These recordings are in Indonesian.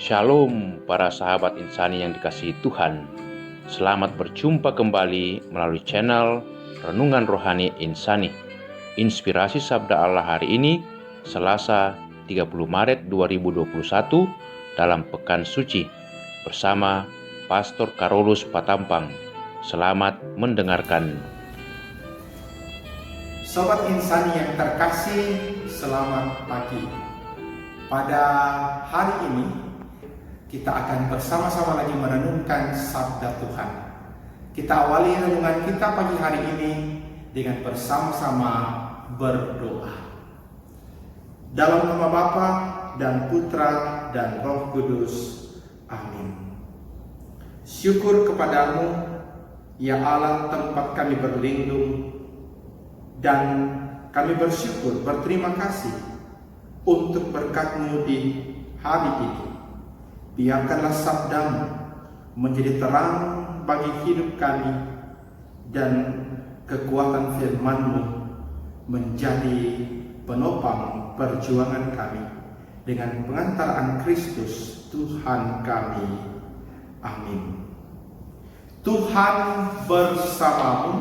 Shalom para sahabat insani yang dikasihi Tuhan. Selamat berjumpa kembali melalui channel Renungan Rohani Insani. Inspirasi Sabda Allah hari ini, Selasa 30 Maret 2021 dalam Pekan Suci bersama Pastor Carolus Patampang. Selamat mendengarkan. Sobat insani yang terkasih, selamat pagi. Pada hari ini kita akan bersama-sama lagi merenungkan sabda Tuhan. Kita awali renungan kita pagi hari ini dengan bersama-sama berdoa. Dalam nama Bapa dan Putra dan Roh Kudus. Amin. Syukur kepadamu, ya Allah, tempat kami berlindung, dan kami bersyukur, berterima kasih untuk berkat-Mu di hari ini. Biarkanlah sabdamu menjadi terang bagi hidup kami, dan kekuatan firman-Mu menjadi penopang perjuangan kami. Dengan pengantaran Kristus Tuhan kami. Amin. Tuhan bersamamu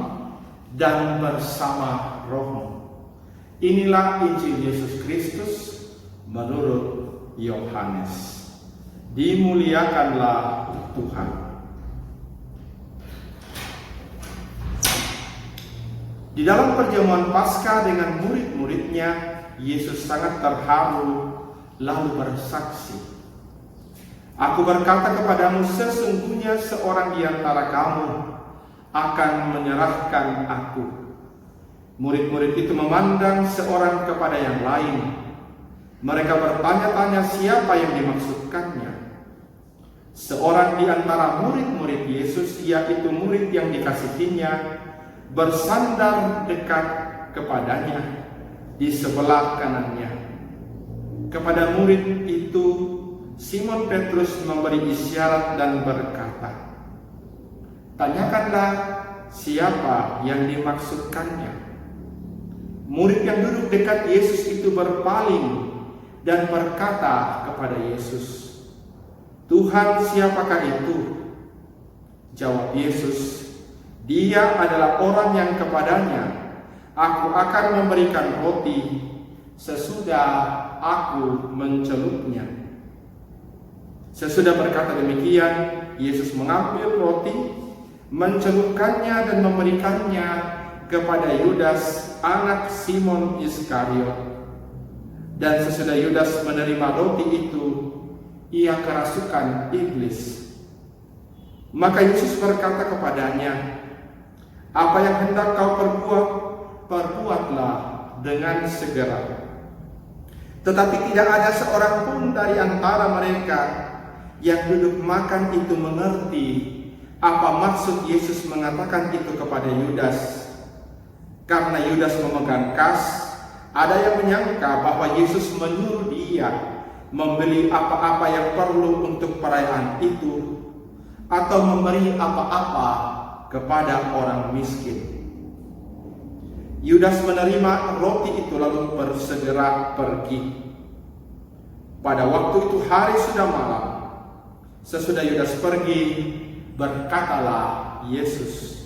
dan bersama rohmu. Inilah Injil Yesus Kristus menurut Yohanes. Dimuliakanlah Tuhan. Di dalam perjamuan Paskah dengan murid-muridnya, Yesus sangat terharu lalu bersaksi, "Aku berkata kepadamu, sesungguhnya seorang di antara kamu akan menyerahkan aku." Murid-murid itu memandang seorang kepada yang lain. Mereka bertanya-tanya siapa yang dimaksudkannya. Seorang di antara murid-murid Yesus, yaitu murid yang dikasihinya, bersandar dekat kepadanya di sebelah kanannya. Kepada murid itu, Simon Petrus memberi isyarat dan berkata, "Tanyakanlah siapa yang dimaksudkannya." Murid yang duduk dekat Yesus itu berpaling dan berkata kepada Yesus, "Tuhan, siapakah itu?" Jawab Yesus, "Dia adalah orang yang kepadanya aku akan memberikan roti sesudah aku mencelupnya." Sesudah berkata demikian, Yesus mengambil roti, mencelupkannya dan memberikannya kepada Yudas, anak Simon Iskariot. Dan sesudah Yudas menerima roti itu, ia kerasukan iblis. Maka Yesus berkata kepadanya, "Apa yang hendak kau perbuat, perbuatlah dengan segera." Tetapi tidak ada seorang pun dari antara mereka yang duduk makan itu mengerti apa maksud Yesus mengatakan itu kepada Yudas. Karena Yudas memegang kas, ada yang menyangka bahwa Yesus menyuruh dia membeli apa-apa yang perlu untuk perayaan itu, atau memberi apa-apa kepada orang miskin. Yudas menerima roti itu lalu bersegera pergi. Pada waktu itu hari sudah malam. Sesudah Yudas pergi, berkatalah Yesus,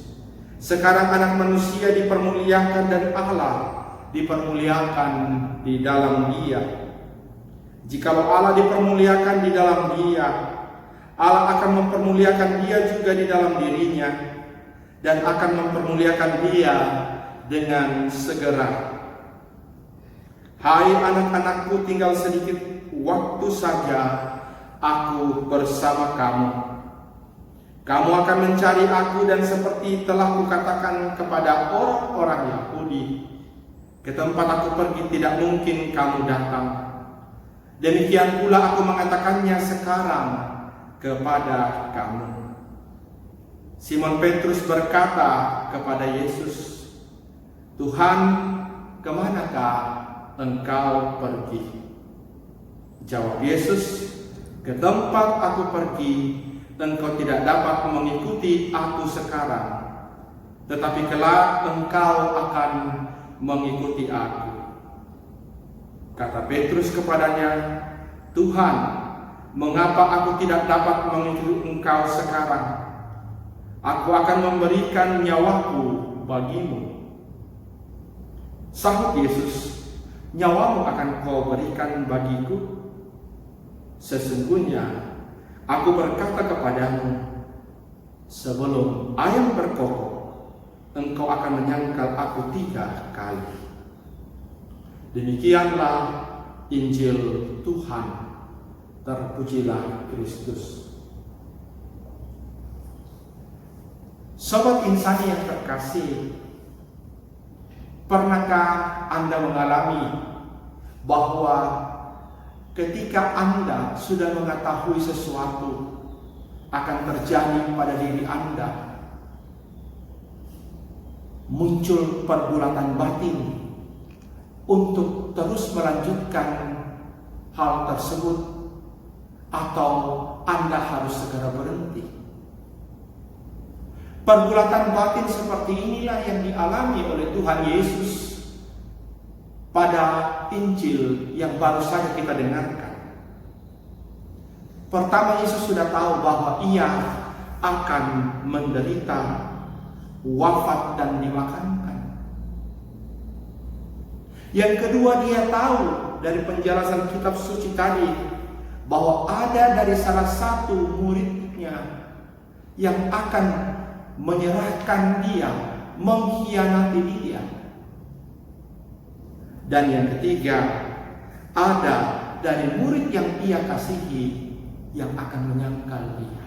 "Sekarang Anak Manusia dipermuliakan dan Allah dipermuliakan di dalam Dia. Jikalau Allah dipermuliakan di dalam Dia, Allah akan mempermuliakan Dia juga di dalam dirinya, dan akan mempermuliakan Dia dengan segera. Hai anak-anakku, tinggal sedikit waktu saja aku bersama kamu. Kamu akan mencari aku, dan seperti telah kukatakan kepada orang-orang Yahudi, ke tempat aku pergi tidak mungkin kamu datang. Demikian pula aku mengatakannya sekarang kepada kamu." Simon Petrus berkata kepada Yesus, "Tuhan, kemanakah engkau pergi?" Jawab Yesus, "Ke tempat aku pergi, engkau tidak dapat mengikuti aku sekarang, tetapi kelak engkau akan mengikuti aku." Kata Petrus kepadanya, "Tuhan, mengapa aku tidak dapat mengikuti Engkau sekarang? Aku akan memberikan nyawaku bagimu. Sahut Yesus, nyawamu akan kau berikan bagiku? Sesungguhnya aku berkata kepadamu, sebelum ayam berkokok, engkau akan menyangkal aku 3 kali. Demikianlah Injil Tuhan. Terpujilah Kristus. Sobat Insani yang terkasih, pernahkah Anda mengalami bahwa ketika Anda sudah mengetahui sesuatu akan terjadi pada diri Anda, muncul pergulatan batin untuk terus melanjutkan hal tersebut, atau Anda harus segera berhenti? Pergulatan batin seperti inilah yang dialami oleh Tuhan Yesus pada Injil yang baru saja kita dengarkan. Pertama, Yesus sudah tahu bahwa Ia akan menderita, wafat dan dimakamkan. Yang kedua, Dia tahu dari penjelasan kitab suci tadi bahwa ada dari salah satu muridnya yang akan menyerahkan Dia, mengkhianati Dia. Dan yang ketiga, ada dari murid yang Ia kasihi yang akan menyangkal Dia.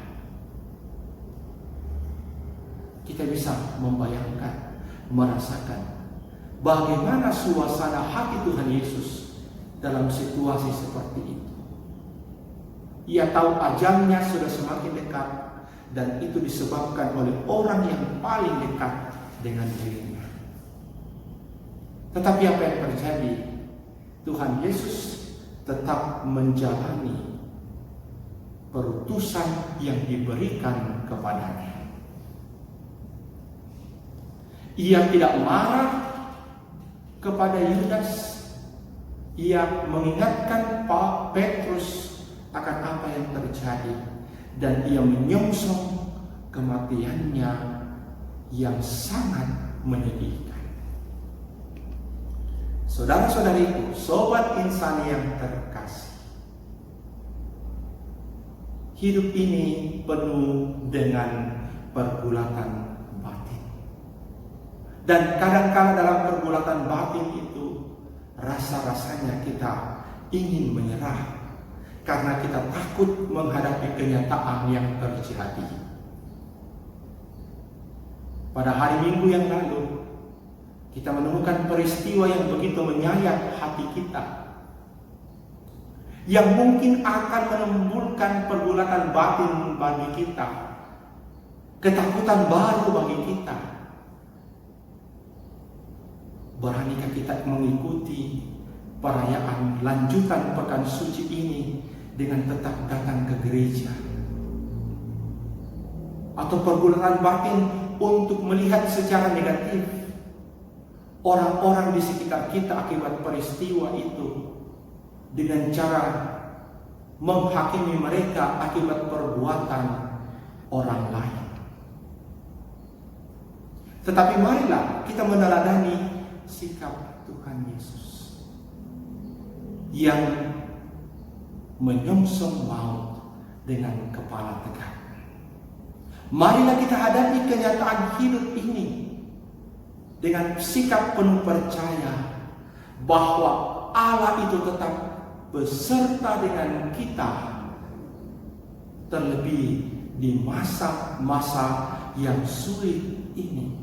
Kita bisa membayangkan, merasakan bagaimana suasana hati Tuhan Yesus dalam situasi seperti itu. Ia tahu ajalnya sudah semakin dekat, dan itu disebabkan oleh orang yang paling dekat dengan dirinya. Tetapi apa yang terjadi? Tuhan Yesus tetap menjalani perutusan yang diberikan kepadanya. Ia tidak marah kepada Yudas. Ia mengingatkan Pak Petrus akan apa yang terjadi, dan ia menyongsong kematiannya yang sangat menyedihkan. Saudara-saudariku, sobat insani yang terkasih, hidup ini penuh dengan pergulatan batin. Dan kadang-kala dalam pergulatan batin itu, rasa-rasanya kita ingin menyerah, karena kita takut menghadapi kenyataan yang terjadi. Pada hari Minggu yang lalu, kita menemukan peristiwa yang begitu menyayat hati kita, yang mungkin akan menimbulkan pergulatan batin bagi kita, ketakutan baru bagi kita. Beranikah kita mengikuti perayaan lanjutan pekan suci ini dengan tetap datang ke gereja? Atau pergulatan batin untuk melihat secara negatif orang-orang di sekitar kita akibat peristiwa itu, dengan cara menghakimi mereka akibat perbuatan orang lain. Tetapi marilah kita meneladani sikap Tuhan Yesus yang menyongsong maut dengan kepala tegak. Marilah kita hadapi kenyataan hidup ini dengan sikap penuh percaya bahwa Allah itu tetap beserta dengan kita, terlebih di masa-masa yang sulit ini.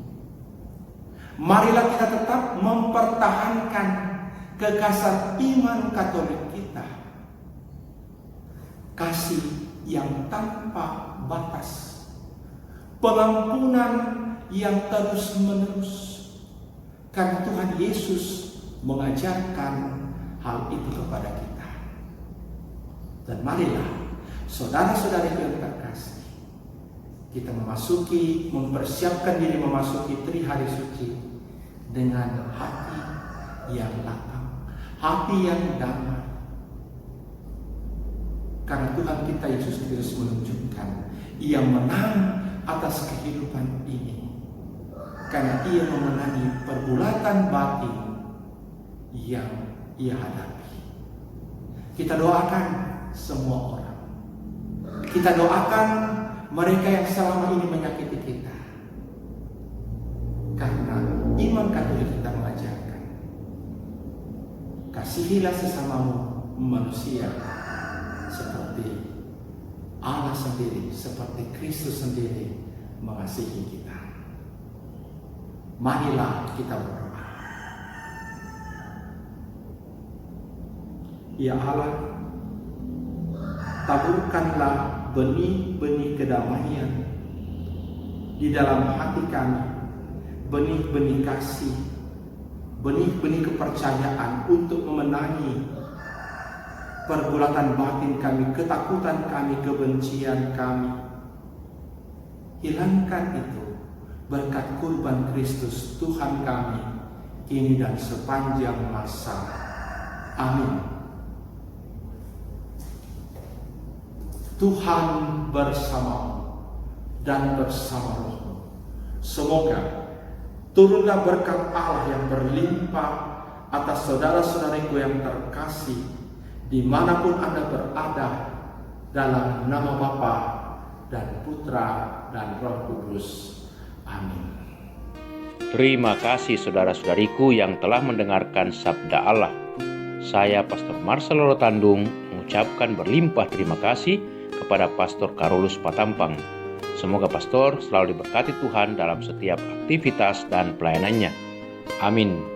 Marilah kita tetap mempertahankan kekasih iman Katolik kita, kasih yang tanpa batas, pengampunan yang terus-menerus, karena Tuhan Yesus mengajarkan hal itu kepada kita. Dan marilah saudara-saudari yang terkasih, kita mempersiapkan diri memasuki Trihari Suci dengan hati yang lapang, hati yang damai, Karena Tuhan kita Yesus Kristus menunjukkan Ia menang atas kehidupan ini. Karena Ia memenangi pergulatan batin yang Ia hadapi. Kita doakan semua orang. Kita doakan mereka yang selama ini menyakiti kita. Karena iman Katolik kita mengajarkan, kasihilah sesamamu manusia seperti Allah sendiri, seperti Kristus sendiri mengasihi kita. Marilah kita berdoa. Ya Allah, taburkanlah benih-benih kedamaian di dalam hati kami, benih-benih kasih, benih-benih kepercayaan untuk memenangi pergulatan batin kami, ketakutan kami, kebencian kami. Hilangkan itu berkat kurban Kristus Tuhan kami, kini dan sepanjang masa. Amin. Tuhan bersamamu dan bersama rohmu. Semoga turunlah berkat Allah yang berlimpah atas saudara-saudariku yang terkasih, dimanapun Anda berada, dalam nama Bapa dan Putra dan Roh Kudus. Amin. Terima kasih saudara-saudariku yang telah mendengarkan Sabda Allah. Saya Pastor Marcelo Rotandung mengucapkan berlimpah terima kasih kepada Pastor Carolus Patampang. Semoga Pastor selalu diberkati Tuhan dalam setiap aktivitas dan pelayanannya. Amin.